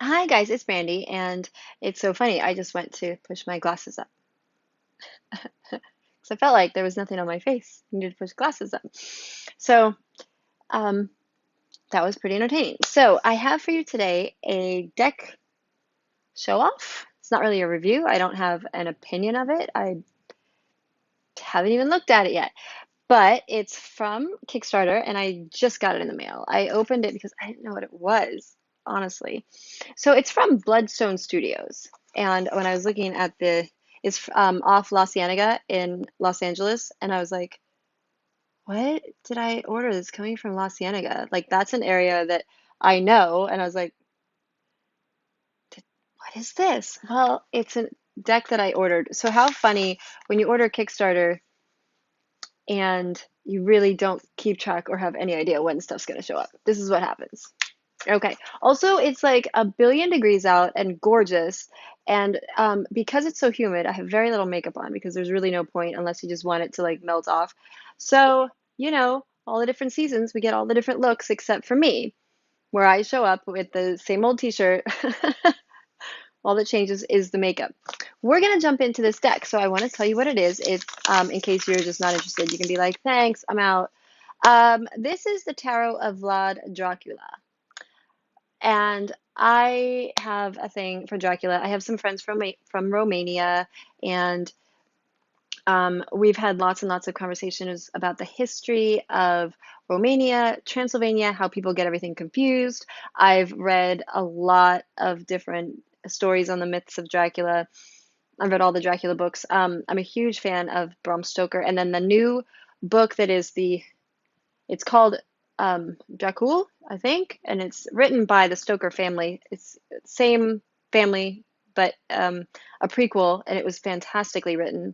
Hi guys, it's Mandy, and it's so funny. I just went to push my glasses up because I felt like there was nothing on my face. I needed to push glasses up. So, um, that was pretty entertaining. So, I have for you today a deck show off. It's not really a review. I don't have an opinion of it. I haven't even looked at it yet. But it's from Kickstarter, and I just got it in the mail. I opened it because I didn't know what it was, honestly. So it's from Bloodstone Studios, and when I was looking at it's off La Cienega in Los Angeles, and I was like, "What did I order that's coming from La Cienega? Like that's an area that I know." And I was like, "What is this?" Well, it's a deck that I ordered. So how funny when you order Kickstarter and you really don't keep track or have any idea when stuff's going to show up. This is what happens. Okay. Also, it's like a billion degrees out and gorgeous. And because it's so humid, I have very little makeup on because there's really no point unless you just want it to like melt off. So, all the different seasons, we get all the different looks except for me, where I show up with the same old t-shirt. All that changes is the makeup. We're gonna jump into this deck, so I want to tell you what it is. It's in case you're just not interested, you can be like, "Thanks, I'm out." This is the Tarot of Vlad Dracula, and I have a thing for Dracula. I have some friends from Romania, and we've had lots and lots of conversations about the history of Romania, Transylvania, how people get everything confused. I've read a lot of different stories on the myths of Dracula. I've read all the Dracula books. I'm a huge fan of Bram Stoker, and then the new book that is it's called Dracul, I think, and it's written by the Stoker family. It's same family, but a prequel, and it was fantastically written.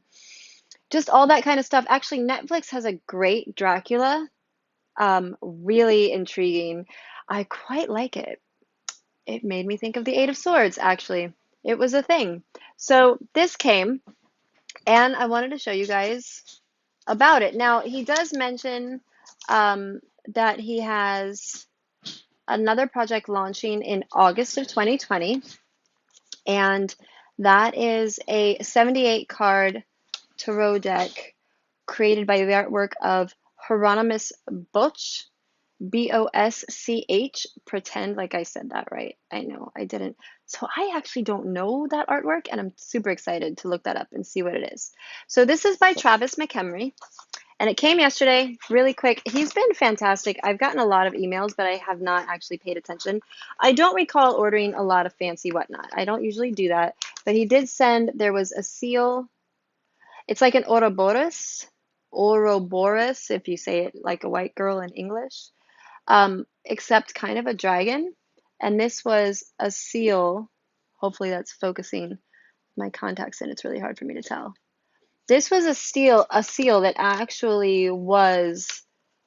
Just all that kind of stuff. Actually, Netflix has a great Dracula, really intriguing. I quite like it. It made me think of the Eight of Swords, actually. It was a thing. So this came, and I wanted to show you guys about it. Now, he does mention that he has another project launching in August of 2020, and that is a 78 card tarot deck created by the artwork of Hieronymus Bosch, Bosch. Pretend like I said that right. I know I didn't. So I actually don't know that artwork, and I'm super excited to look that up and see what it is. So this is by Travis McHenry, and it came yesterday, really quick. He's been fantastic. I've gotten a lot of emails, but I have not actually paid attention. I don't recall ordering a lot of fancy whatnot. I don't usually do that, but he did send, there was a seal. It's like an Ouroboros, if you say it like a white girl in English, except kind of a dragon. And this was a seal. Hopefully that's focusing my contacts in. It's really hard for me to tell. This was a seal that actually was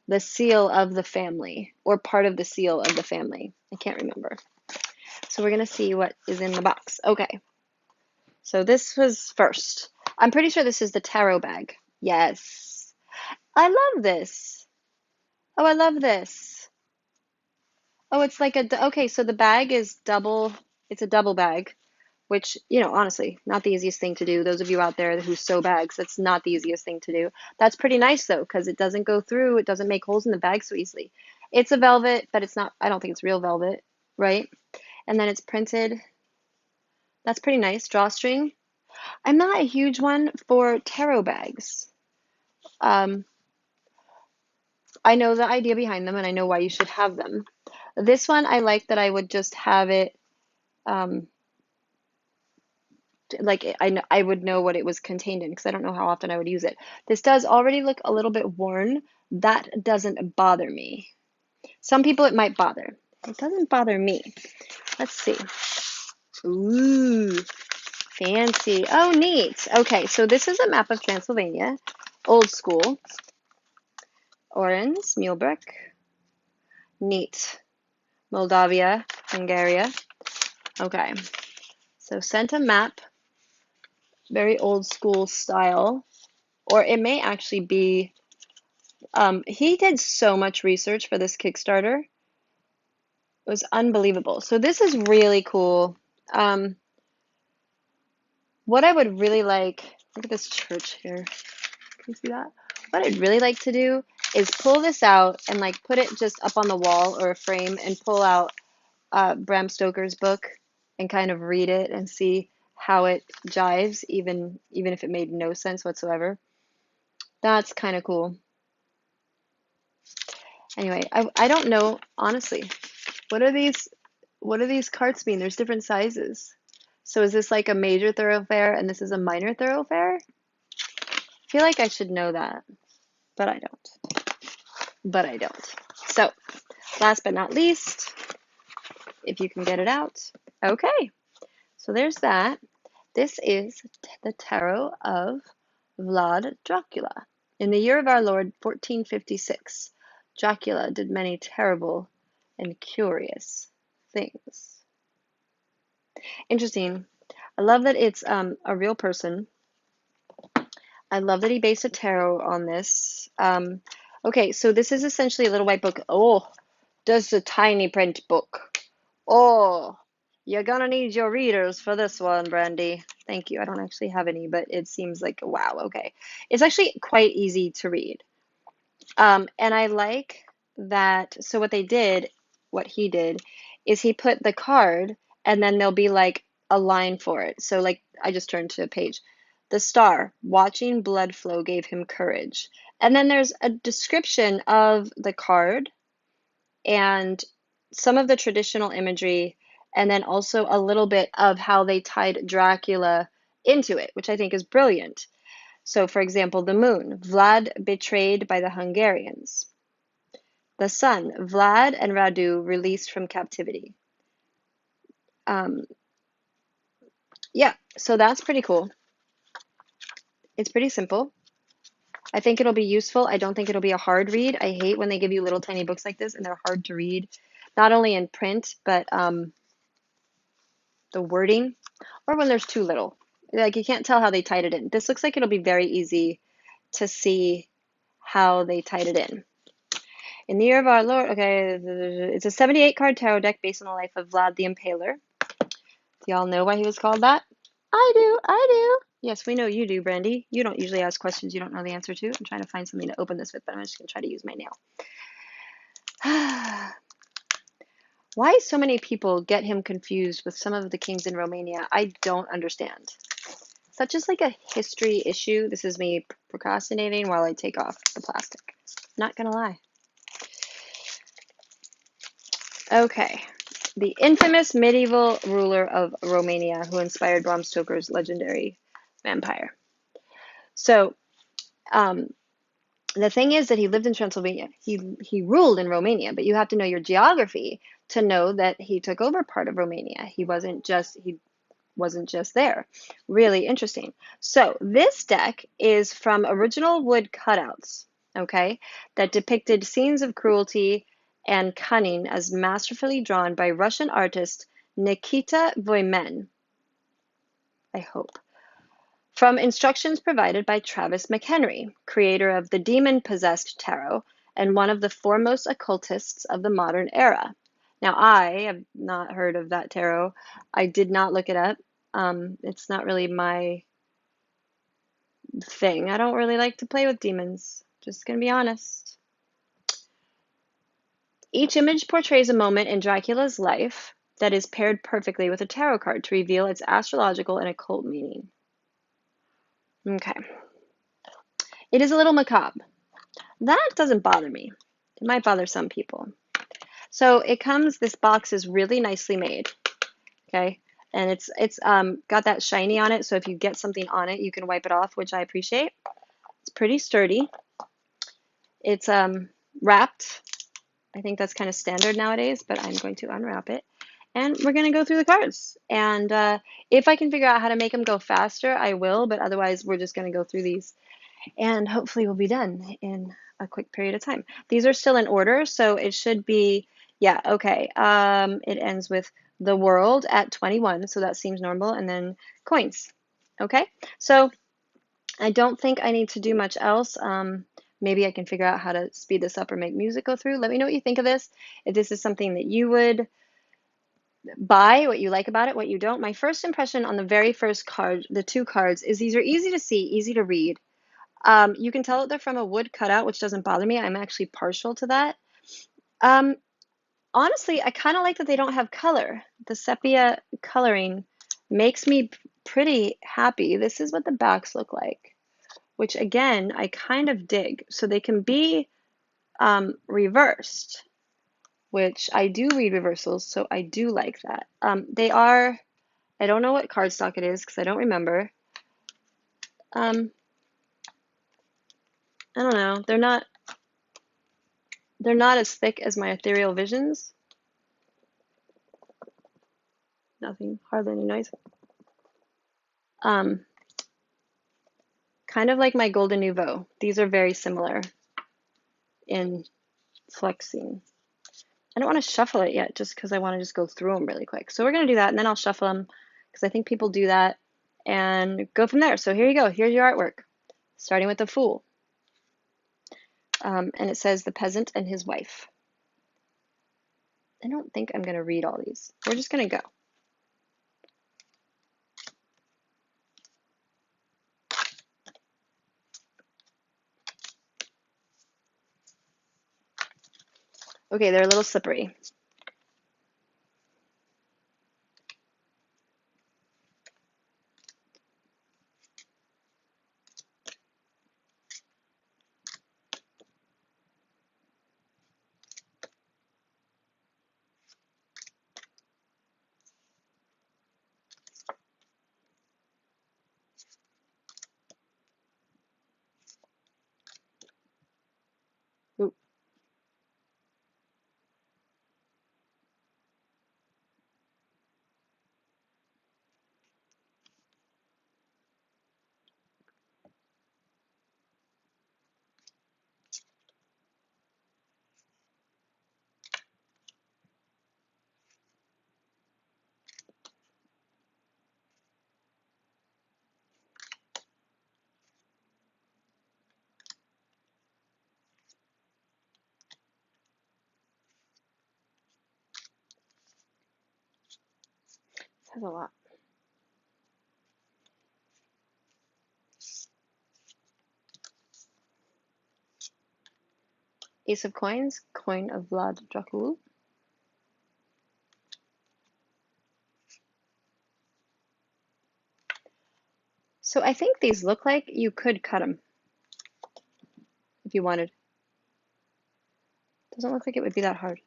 the seal of the family, or part of the seal of the family. I can't remember. So we're gonna see what is in the box. Okay, so this was first. I'm pretty sure this is the tarot bag. Yes. I love this. Oh, I love this. Oh, it's like okay, so the bag is double, it's a double bag, which, honestly, not the easiest thing to do. Those of you out there who sew bags, that's not the easiest thing to do. That's pretty nice though, because it doesn't go through, it doesn't make holes in the bag so easily. It's a velvet, but it's not, I don't think it's real velvet, right? And then it's printed. That's pretty nice. Drawstring. I'm not a huge one for tarot bags. Um, I know the idea behind them and I know why you should have them. This one, I like that I would just have it, um, like I would know what it was contained in because I don't know how often I would use it. This does already look a little bit worn. That doesn't bother me. Some people it might bother. It doesn't bother me. Let's see. Ooh, fancy. Oh, neat. Okay, so this is a map of Transylvania, old school. Orange, Mulebrick. Neat. Moldavia, Hungary. Okay, so sent a map, very old school style, or it may actually be. He did so much research for this Kickstarter. It was unbelievable. So this is really cool. Um, what I would really like, look at this church here. Can you see that? What I'd really like to do is pull this out and like put it just up on the wall or a frame and pull out Bram Stoker's book and kind of read it and see how it jives, even if it made no sense whatsoever. That's kind of cool. Anyway, I don't know, honestly. What are these carts mean? There's different sizes. So is this like a major thoroughfare and this is a minor thoroughfare? I feel like I should know that, but I don't. But I don't. So, last but not least, if you can get it out. Okay, so there's that. This is the Tarot of VLAD Dracula. In the year of our Lord 1456, Dracula did many terrible and curious things. Interesting. I love that it's a real person. I love that he based a tarot on this. Okay, so this is essentially a little white book. Oh, this is a tiny print book. Oh, you're gonna need your readers for this one, Brandy. Thank you. I don't actually have any, but it seems like, wow, okay. It's actually quite easy to read. And I like that. So what he did, is he put the card and then there'll be like a line for it. So like I just turned to a page. The star, watching blood flow gave him courage. And then there's a description of the card and some of the traditional imagery, and then also a little bit of how they tied Dracula into it, which I think is brilliant. So, for example, the moon, Vlad betrayed by the Hungarians. The sun, Vlad and Radu released from captivity. Um, yeah, so that's pretty cool. It's pretty simple. I think it'll be useful. I don't think it'll be a hard read. I hate when they give you little tiny books like this and they're hard to read, not only in print, but the wording, or when there's too little. Like you can't tell how they tied it in. This looks like it'll be very easy to see how they tied it in. In the year of our Lord, okay, it's a 78 card tarot deck based on the life of Vlad the Impaler. Do y'all know why he was called that? I do. Yes, we know you do, Brandy. You don't usually ask questions you don't know the answer to. I'm trying to find something to open this with, but I'm just going to try to use my nail. Why so many people get him confused with some of the kings in Romania, I don't understand. Such as like a history issue. This is me procrastinating while I take off the plastic. Not gonna lie. Okay. The infamous medieval ruler of Romania who inspired Bram Stoker's legendary vampire. So, the thing is that he lived in Transylvania. He ruled in Romania, but you have to know your geography to know that he took over part of Romania. He wasn't just there. Really interesting. So this deck is from original wood cutouts, okay, that depicted scenes of cruelty and cunning as masterfully drawn by Russian artist Nikita Voymen, I hope. From instructions provided by Travis McHenry, creator of the Demon-Possessed Tarot and one of the foremost occultists of the modern era. Now, I have not heard of that tarot. I did not look it up. It's not really my thing. I don't really like to play with demons. Just gonna be honest. Each image portrays a moment in Dracula's life that is paired perfectly with a tarot card to reveal its astrological and occult meaning. Okay. It is a little macabre. That doesn't bother me. It might bother some people. So it comes, this box is really nicely made. Okay. And it's got that shiny on it, so if you get something on it, you can wipe it off, which I appreciate. It's pretty sturdy. It's wrapped. I think that's kind of standard nowadays, but I'm going to unwrap it. And we're going to go through the cards. And if I can figure out how to make them go faster, I will, but otherwise we're just going to go through these. And hopefully we'll be done in a quick period of time. These are still in order, so it should be, yeah, okay. It ends with the world at 21, so that seems normal, and then coins. Okay, so I don't think I need to do much else. Maybe I can figure out how to speed this up or make music go through. Let me know what you think of this. If this is something that you would buy, what you like about it, what you don't. My first impression on the very first card, the two cards, is these are easy to see, easy to read. You can tell that they're from a wood cutout, which doesn't bother me. I'm actually partial to that. Um, Honestly, I kind of like that they don't have color. The sepia coloring makes me pretty happy. This is what the backs look like, which again, I kind of dig. So they can be reversed, which I do read reversals, so I do like that. They are, I don't know what cardstock it is because I don't remember. I don't know. They're not as thick as my Ethereal Visions. Nothing, hardly any noise. Um, Kind of like my Golden Nouveau. These are very similar in flexing. I don't want to shuffle it yet just because I want to just go through them really quick. So we're going to do that and then I'll shuffle them because I think people do that and go from there. So here you go. Here's your artwork, starting with the Fool. And it says the peasant and his wife. I don't think I'm going to read all these. We're just going to go. Okay, they're a little slippery. Ooh, this has a lot. Ace of Coins, coin of VLAD Dracula. So I think these look like you could cut them if you wanted. Doesn't look like it would be that hard.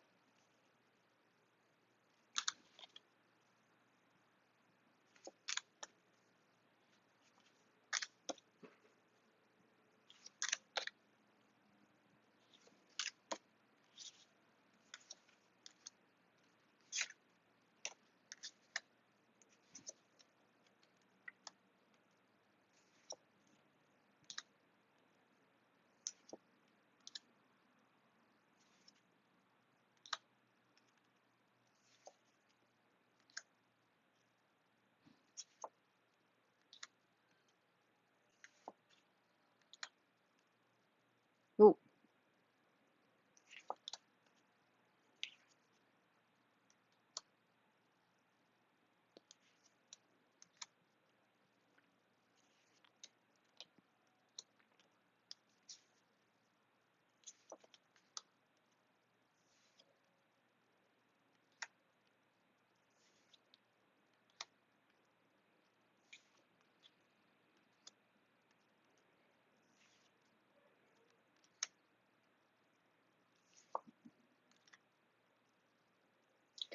Ooh.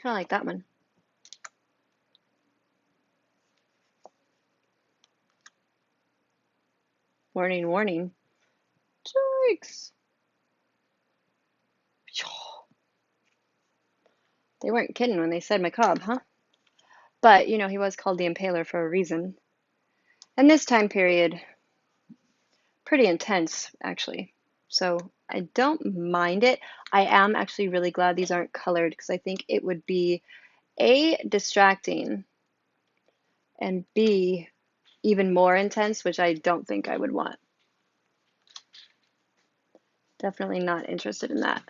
Kind of like that one. Warning, warning. Yikes. They weren't kidding when they said macabre, huh? But, you know, he was called the Impaler for a reason. And this time period, pretty intense, actually. So I don't mind it. I am actually really glad these aren't colored because I think it would be A, distracting, and B, even more intense, which I don't think I would want. Definitely not interested in that.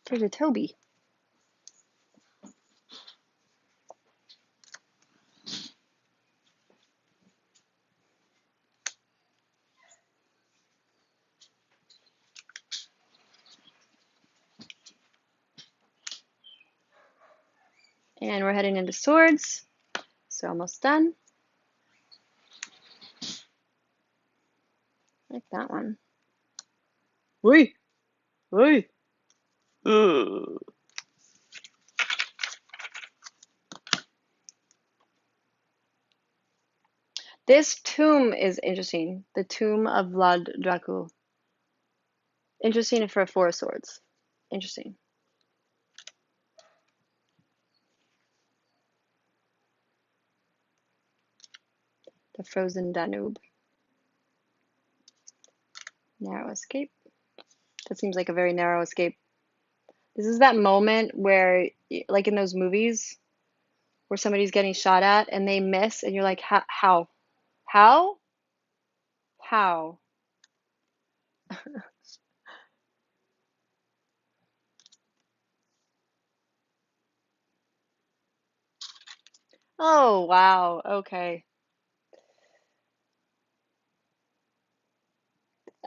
There's a Toby. And we're heading into swords. So almost done. Like that one. Oi! Oi! This tomb is interesting. The tomb of VLAD Dracula. Interesting for 4 swords. Interesting. The frozen Danube. Narrow escape. That seems like a very narrow escape. This is that moment where, like in those movies, where somebody's getting shot at and they miss, and you're like, how? How? How? Oh, wow. Okay.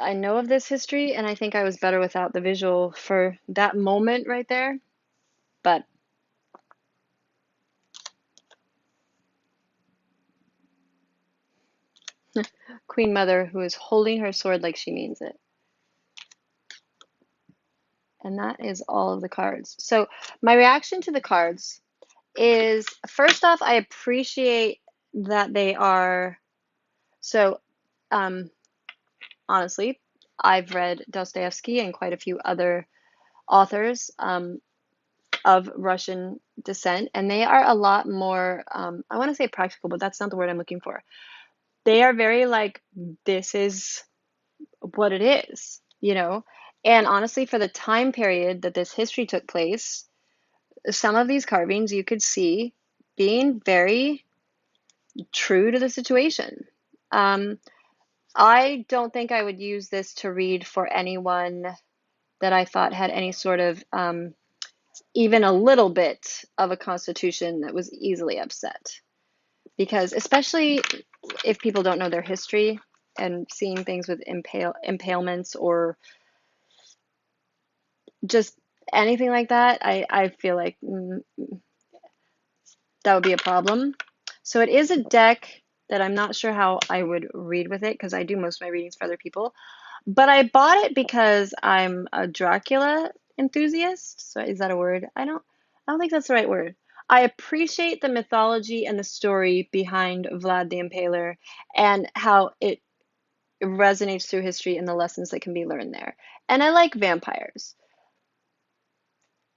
I know of this history, and I think I was better without the visual for that moment right there. But Queen Mother, who is holding her sword like she means it. And that is all of the cards. So my reaction to the cards is, first off, I appreciate that they are so honestly, I've read Dostoevsky and quite a few other authors of Russian descent, and they are a lot more, I want to say practical, but that's not the word I'm looking for. They are very like, this is what it is, you know? And honestly, for the time period that this history took place, some of these carvings you could see being very true to the situation. Um, I don't think I would use this to read for anyone that I thought had any sort of even a little bit of a constitution that was easily upset. Because especially if people don't know their history and seeing things with impalements or just anything like that, I feel like that would be a problem. So it is a deck that I'm not sure how I would read with it because I do most of my readings for other people. But I bought it because I'm a Dracula enthusiast. So is that a word? I don't think that's the right word. I appreciate the mythology and the story behind Vlad the Impaler and how it resonates through history and the lessons that can be learned there. And I like vampires.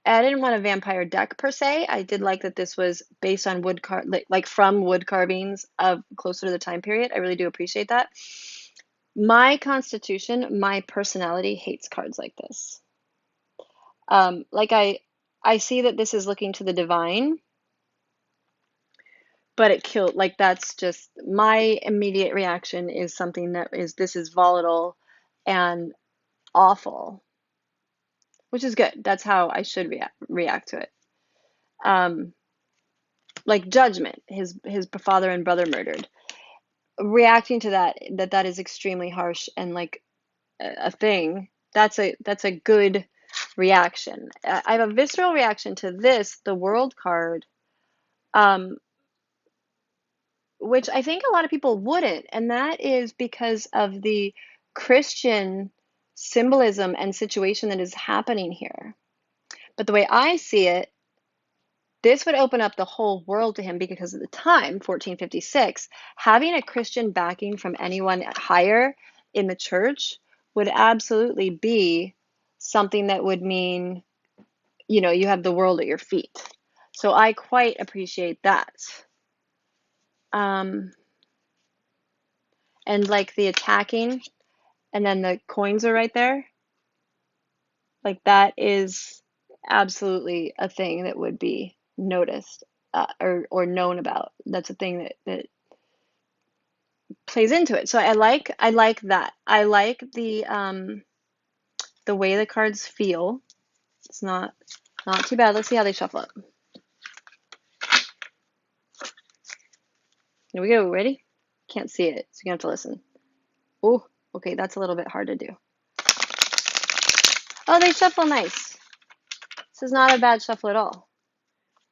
I didn't want a vampire deck per se. I did like that this was based on like from wood carvings of closer to the time period. I really do appreciate that. My constitution, my personality hates cards like this. Like I see that this is looking to the divine, but it killed, like that's just my immediate reaction is something that is, this is volatile and awful, which is good. That's how I should react to it. Um, like judgment, his father and brother murdered. Reacting to that is extremely harsh and like a thing. That's a good reaction. I have a visceral reaction to this, the world card, um, which I think a lot of people wouldn't, and that is because of the Christian symbolism and situation that is happening here. But the way I see it, this would open up the whole world to him because at the time, 1456, having a Christian backing from anyone higher in the church would absolutely be something that would mean, you have the world at your feet. So I quite appreciate that. Um, and like the attacking, and then the coins are right there. Like that is absolutely a thing that would be noticed or known about. That's a thing that plays into it. So I like that. I like the way the cards feel. It's not too bad. Let's see how they shuffle up. Here we go. Ready? Can't see it, so you have to listen. Oh, okay, that's a little bit hard to do. Oh, they shuffle nice. This is not a bad shuffle at all.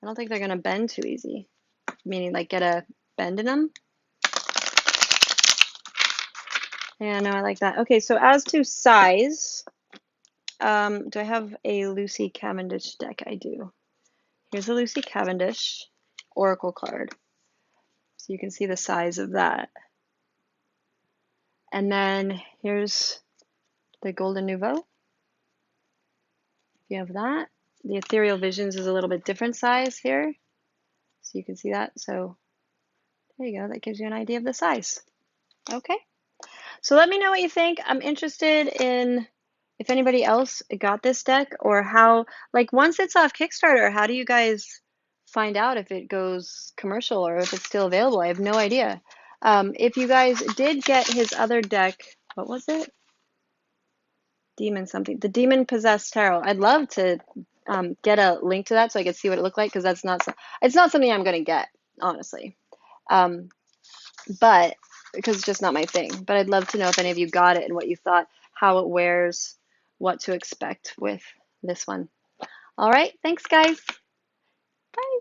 I don't think they're gonna bend too easy, meaning like get a bend in them. Yeah, no, I like that. Okay, so as to size, do I have a Lucy Cavendish deck? I do. Here's a Lucy Cavendish Oracle card. So you can see the size of that. And then here's the Golden Nouveau. You have that. The Ethereal Visions is a little bit different size here. So you can see that. So there you go. That gives you an idea of the size. Okay. So let me know what you think. I'm interested in if anybody else got this deck or how, like once it's off Kickstarter, how do you guys find out if it goes commercial or if it's still available? I have no idea. If you guys did get his other deck, what was it? Demon something. The Demon Possessed Tarot. I'd love to get a link to that so I could see what it looked like because that's not, it's not something I'm going to get, honestly. But because it's just not my thing. But I'd love to know if any of you got it and what you thought, how it wears, what to expect with this one. All right, thanks guys. Bye.